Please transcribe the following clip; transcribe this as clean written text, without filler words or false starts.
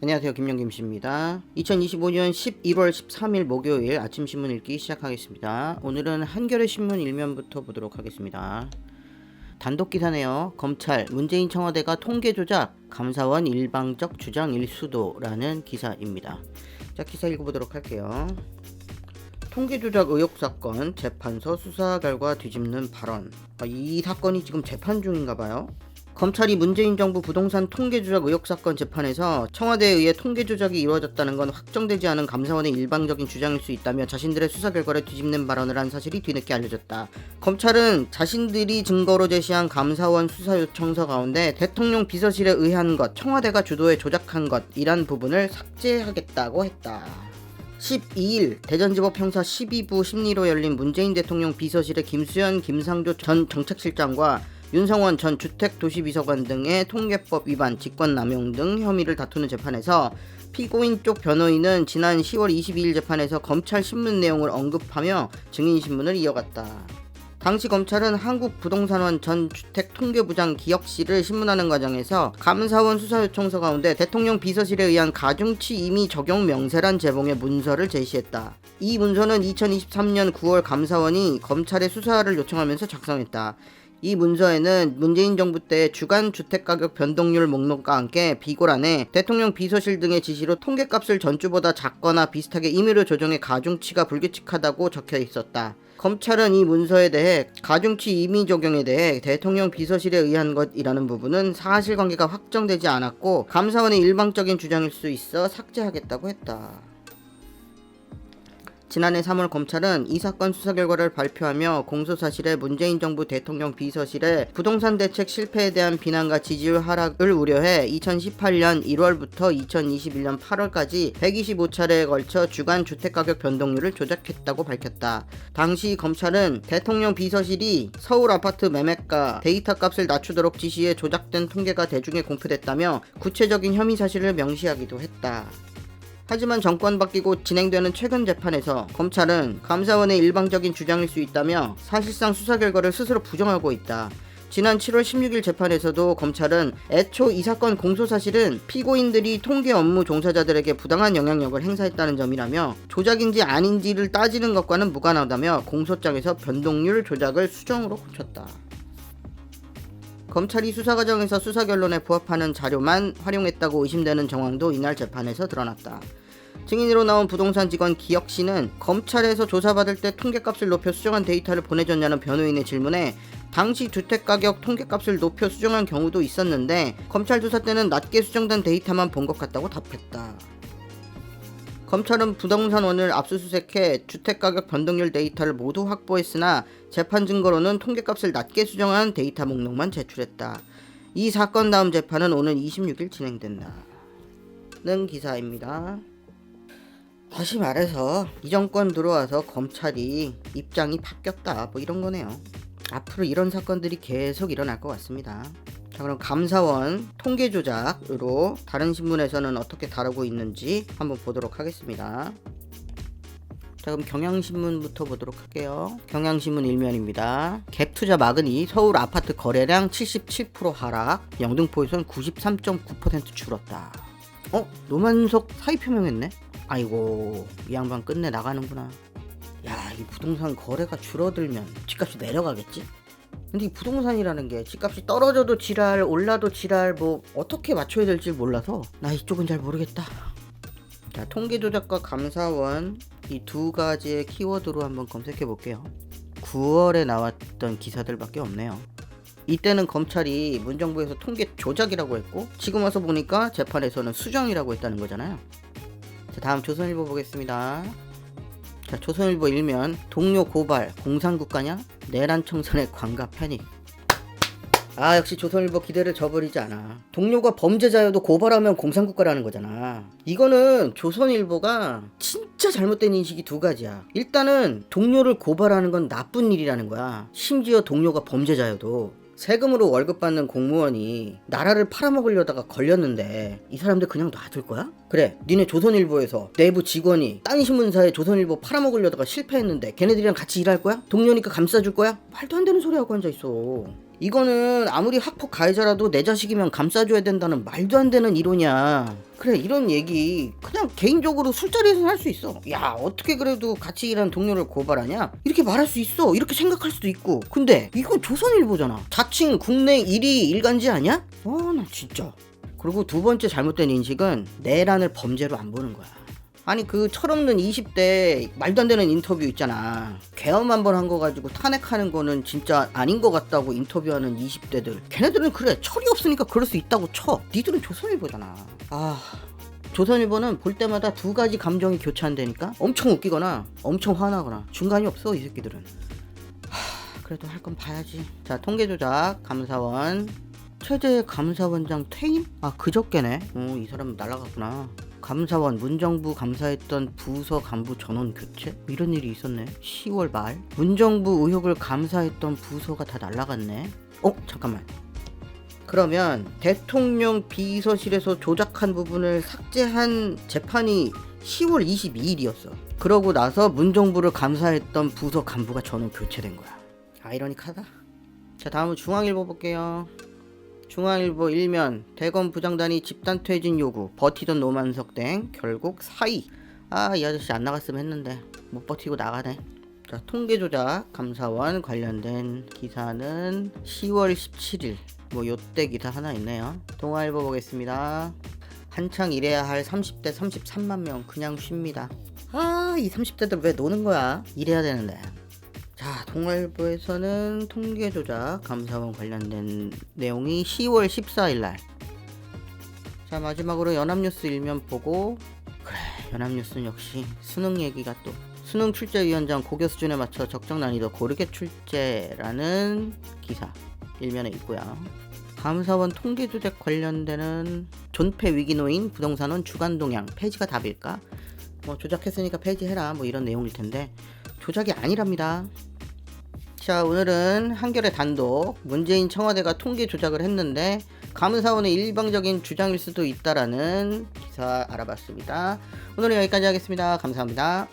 안녕하세요, 김영김씨입니다. 2025년 11월 13일 목요일 아침 신문 읽기 시작하겠습니다. 오늘은 한겨레 신문 일면부터 보도록 하겠습니다. 단독 기사네요. 검찰, 문재인 청와대가 통계 조작, 감사원 일방적 주장 일수도라는 기사입니다. 자, 기사 읽어보도록 할게요. 통계 조작 의혹 사건, 재판서 수사 결과 뒤집는 발언. 이 사건이 지금 재판 중인가 봐요. 검찰이 문재인 정부 부동산 통계 조작 의혹 사건 재판에서 청와대에 의해 통계 조작이 이루어졌다는 건 확정되지 않은 감사원의 일방적인 주장일 수 있다며 자신들의 수사 결과를 뒤집는 발언을 한 사실이 뒤늦게 알려졌다. 검찰은 자신들이 증거로 제시한 감사원 수사 요청서 가운데 대통령 비서실에 의한 것, 청와대가 주도해 조작한 것이란 부분을 삭제하겠다고 했다. 12일 대전지법 형사 12부 심리로 열린 문재인 대통령 비서실의 김수현, 김상조 전 정책실장과 윤성원 전 주택도시비서관 등의 통계법 위반, 직권남용 등 혐의를 다투는 재판에서 피고인 쪽 변호인은 지난 10월 22일 재판에서 검찰 신문 내용을 언급하며 증인신문을 이어갔다. 당시 검찰은 한국부동산원 전 주택통계부장 기혁씨를 신문하는 과정에서 감사원 수사요청서 가운데 대통령 비서실에 의한 가중치 임의 적용 명세란 제목의 문서를 제시했다. 이 문서는 2023년 9월 감사원이 검찰에 수사를 요청하면서 작성했다. 이 문서에는 문재인 정부 때 주간 주택가격 변동률 목록과 함께 비고란에 대통령 비서실 등의 지시로 통계값을 전주보다 작거나 비슷하게 임의로 조정해 가중치가 불규칙하다고 적혀 있었다. 검찰은 이 문서에 대해 가중치 임의 적용에 대해 대통령 비서실에 의한 것이라는 부분은 사실관계가 확정되지 않았고 감사원의 일방적인 주장일 수 있어 삭제하겠다고 했다. 지난해 3월 검찰은 이 사건 수사 결과를 발표하며 공소사실에 문재인 정부 대통령 비서실의 부동산 대책 실패에 대한 비난과 지지율 하락을 우려해 2018년 1월부터 2021년 8월까지 125차례에 걸쳐 주간 주택가격 변동률을 조작했다고 밝혔다. 당시 검찰은 대통령 비서실이 서울 아파트 매매가 데이터값을 낮추도록 지시해 조작된 통계가 대중에 공표됐다며 구체적인 혐의 사실을 명시하기도 했다. 하지만 정권 바뀌고 진행되는 최근 재판에서 검찰은 감사원의 일방적인 주장일 수 있다며 사실상 수사 결과를 스스로 부정하고 있다. 지난 7월 16일 재판에서도 검찰은 애초 이 사건 공소사실은 피고인들이 통계 업무 종사자들에게 부당한 영향력을 행사했다는 점이라며 조작인지 아닌지를 따지는 것과는 무관하다며 공소장에서 변동률 조작을 수정으로 고쳤다. 검찰이 수사 과정에서 수사 결론에 부합하는 자료만 활용했다고 의심되는 정황도 이날 재판에서 드러났다. 증인으로 나온 부동산 직원 기혁씨는 검찰에서 조사받을 때 통계값을 높여 수정한 데이터를 보내줬냐는 변호인의 질문에 당시 주택가격 통계값을 높여 수정한 경우도 있었는데 검찰 조사 때는 낮게 수정된 데이터만 본 것 같다고 답했다. 검찰은 부동산원을 압수수색해 주택가격 변동률 데이터를 모두 확보했으나 재판 증거로는 통계값을 낮게 수정한 데이터 목록만 제출했다. 이 사건 다음 재판은 오늘 26일 진행된다는 기사입니다. 다시 말해서 이 정권 들어와서 검찰이 입장이 바뀌었다, 뭐 이런 거네요. 앞으로 이런 사건들이 계속 일어날 것 같습니다. 자, 그럼 감사원 통계 조작으로 다른 신문에서는 어떻게 다루고 있는지 한번 보도록 하겠습니다. 자, 그럼 경향신문부터 보도록 할게요. 경향신문 일면입니다. 갭투자 막으니 서울 아파트 거래량 77% 하락, 영등포에선 93.9% 줄었다. 노만석 사의 표명했네? 아이고, 이 양반 끝내 나가는구나. 야, 이 부동산 거래가 줄어들면 집값이 내려가겠지? 근데 이 부동산이라는 게 집값이 떨어져도 지랄, 올라도 지랄, 뭐 어떻게 맞춰야 될지 몰라서 나 이쪽은 잘 모르겠다. 자, 통계 조작과 감사원 이 두 가지의 키워드로 한번 검색해 볼게요. 9월에 나왔던 기사들밖에 없네요. 이때는 검찰이 문정부에서 통계 조작이라고 했고 지금 와서 보니까 재판에서는 수정이라고 했다는 거잖아요. 자, 다음 조선일보 보겠습니다. 자, 조선일보 일면 동료 고발 공산국가냐? 내란 청산의 관가 패닉. 역시 조선일보 기대를 저버리지 않아. 동료가 범죄자여도 고발하면 공산국가라는 거잖아. 이거는 조선일보가 진짜 잘못된 인식이 두 가지야. 일단은 동료를 고발하는 건 나쁜 일이라는 거야. 심지어 동료가 범죄자여도. 세금으로 월급 받는 공무원이 나라를 팔아먹으려다가 걸렸는데 이 사람들 그냥 놔둘 거야? 그래, 니네 조선일보에서 내부 직원이 딴 신문사에 조선일보 팔아먹으려다가 실패했는데 걔네들이랑 같이 일할 거야? 동료니까 감싸줄 거야? 말도 안 되는 소리 하고 앉아있어. 이거는 아무리 학폭 가해자라도 내 자식이면 감싸줘야 된다는 말도 안 되는 이론이야. 그래, 이런 얘기 그냥 개인적으로 술자리에서는 할 수 있어. 야, 어떻게 그래도 같이 일하는 동료를 고발하냐? 이렇게 말할 수 있어. 이렇게 생각할 수도 있고. 근데 이건 조선일보잖아. 자칭 국내 1위 일간지 아니야? 나 진짜. 그리고 두 번째 잘못된 인식은 내란을 범죄로 안 보는 거야. 아니, 그 철없는 20대 말도 안 되는 인터뷰 있잖아. 계엄 한 번 한 거 가지고 탄핵하는 거는 진짜 아닌 것 같다고 인터뷰하는 20대들. 걔네들은 그래, 철이 없으니까 그럴 수 있다고 쳐. 니들은 조선일보잖아. 조선일보는 볼 때마다 두 가지 감정이 교차한다니까. 엄청 웃기거나 엄청 화나거나 중간이 없어, 이 새끼들은. 그래도 할 건 봐야지. 자, 통계조작 감사원 최재 감사원장 퇴임? 그저께네. 이 사람 날아갔구나. 감사원 문정부 감사했던 부서 간부 전원 교체? 이런 일이 있었네. 10월 말 문정부 의혹을 감사했던 부서가 다 날아갔네. 잠깐만. 그러면 대통령 비서실에서 조작한 부분을 삭제한 재판이 10월 22일이었어. 그러고 나서 문정부를 감사했던 부서 간부가 전원 교체된 거야. 아이러니하다. 자, 다음은 중앙일보 볼게요. 중앙일보 1면 대검 부장단이 집단 퇴진 요구 버티던 노만석 등 결국 사의. 이 아저씨 안 나갔으면 했는데 못 버티고 나가네. 자, 통계조작 감사원 관련된 기사는 10월 17일 요때 기사 하나 있네요. 동아일보 보겠습니다. 한창 일해야 할 30대 33만 명 그냥 쉽니다. 이 30대들 왜 노는 거야? 일해야 되는데. 자, 동아일보에서는 통계조작 감사원 관련된 내용이 10월 14일날. 자, 마지막으로 연합뉴스 일면 보고, 그래, 연합뉴스는 역시 수능 얘기가 또 수능 출제위원장 고교 수준에 맞춰 적정 난이도 고르게 출제라는 기사 일면에 있고요. 감사원 통계조작 관련되는 존폐 위기 놓인 부동산원 주간 동향 폐지가 답일까? 조작했으니까 폐지해라 이런 내용일 텐데 조작이 아니랍니다. 자, 오늘은 한겨레 단독 문재인 청와대가 통계 조작을 했는데 감사원의 일방적인 주장일 수도 있다라는 기사 알아봤습니다. 오늘은 여기까지 하겠습니다. 감사합니다.